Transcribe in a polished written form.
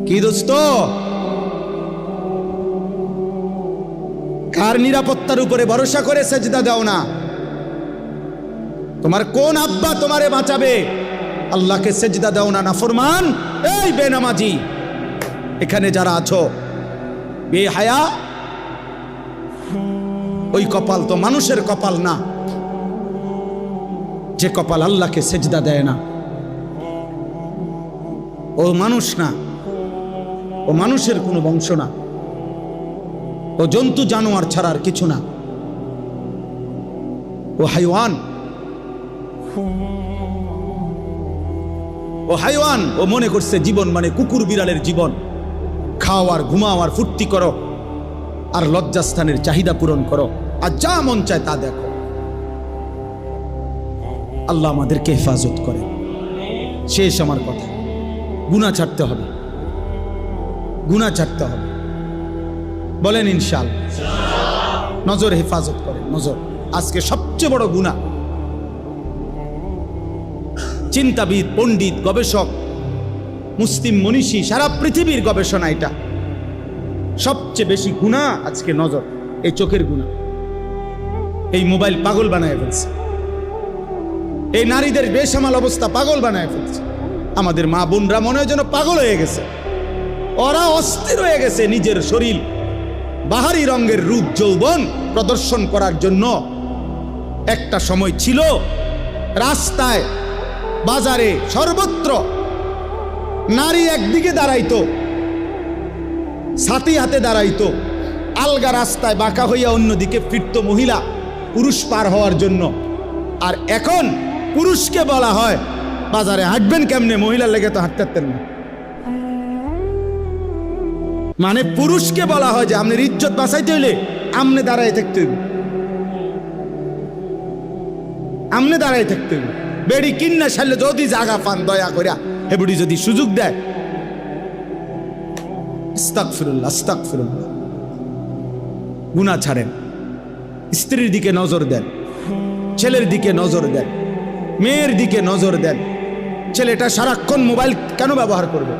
কি দোস্ত, কার নিরাপত্তার উপরে ভরসা করে সেজদা দাও না? তোমার কোন আব্বা তোমারে বাঁচাবে? আল্লাহকে সেজদা দাও না নাফরমান। এই বেনামাজি, এখানে যারা আছো বেহায়া, ওই কপাল তো মানুষের কপাল না যে কপাল আল্লাহকে সেজদা দেয় না। ও মানুষ না, ও মানুষের কোনো বংশ না, ও জন্তু জানোয়ার ছাড়ার কিছু না, ও হাইওয়ান। ও হাইওয়ান, ও মনে করছে জীবন মানে কুকুর বিড়ালের জীবন, খাও আর ঘুমাও আর ফুর্তি করো আর লজ্জাস্থানের চাহিদা পূরণ করো আর যা মন চায় তা দেখো। আল্লাহ আমাদেরকে হেফাজত করে। শেষ আমার কথা, গুনাহ ছাড়তে হবে, গুনাহ ছাড়তে হবে। বলেন ইনশাআল্লাহ। নজর হেফাজত করে, নজর আজকে সবচেয়ে বড় গুনাহ। চিন্তাবিদ, পণ্ডিত, গবেষক, মুসলিম মনীষী, সারা পৃথিবীর গবেষণা এটা, সবচেয়ে বেশি গুনাহ আজকে নজর, এই চোখের গুনাহ। এই মোবাইল পাগল বানায় ফেলছে, এই নারীদের বেসামাল অবস্থা পাগল বানায় ফেলছে। আমাদের মা বোনরা মনে হয় যেন পাগল হয়ে গেছে, ওরা অস্থির হয়ে গেছে নিজের শরীর বাহারি রঙের রূপ যৌবন প্রদর্শন করার জন্য। একটা সময় ছিল রাস্তায় বাজারে সর্বত্র নারী একদিকে দাঁড়াইতো, ছাতি হাতে দাঁড়াইতো, আলগা রাস্তায় বাঁকা হইয়া অন্যদিকে ফিরত মহিলা পুরুষ পার হওয়ার জন্য। আর এখন পুরুষকে বলা হয় বাজারে হাঁটবেন কেমনে, মহিলার লেগে তো হাঁটতে পারতেন না। মানে পুরুষকে বলা হয় যে আপনার ইজ্জত বাঁচাইতে হইলে আমনে দাঁড়ায় থাকতে হইবে, আমনে দাঁড়ায় থাকতে হইবে। বেড়ি কিন্না সারলে যদি জাগা পান দয়া করিয়া হেবুড়ি যদি সুযোগ দেয়, আস্তাগফিরুল্লাহ, আস্তাগফিরুল্লাহ। গুনাহ ছাড়েন, স্ত্রীর দিকে নজর দেন, ছেলের দিকে নজর দেন, মেয়ের দিকে নজর দেন। ছেলেটা সারাক্ষণ মোবাইল কেন ব্যবহার করবে?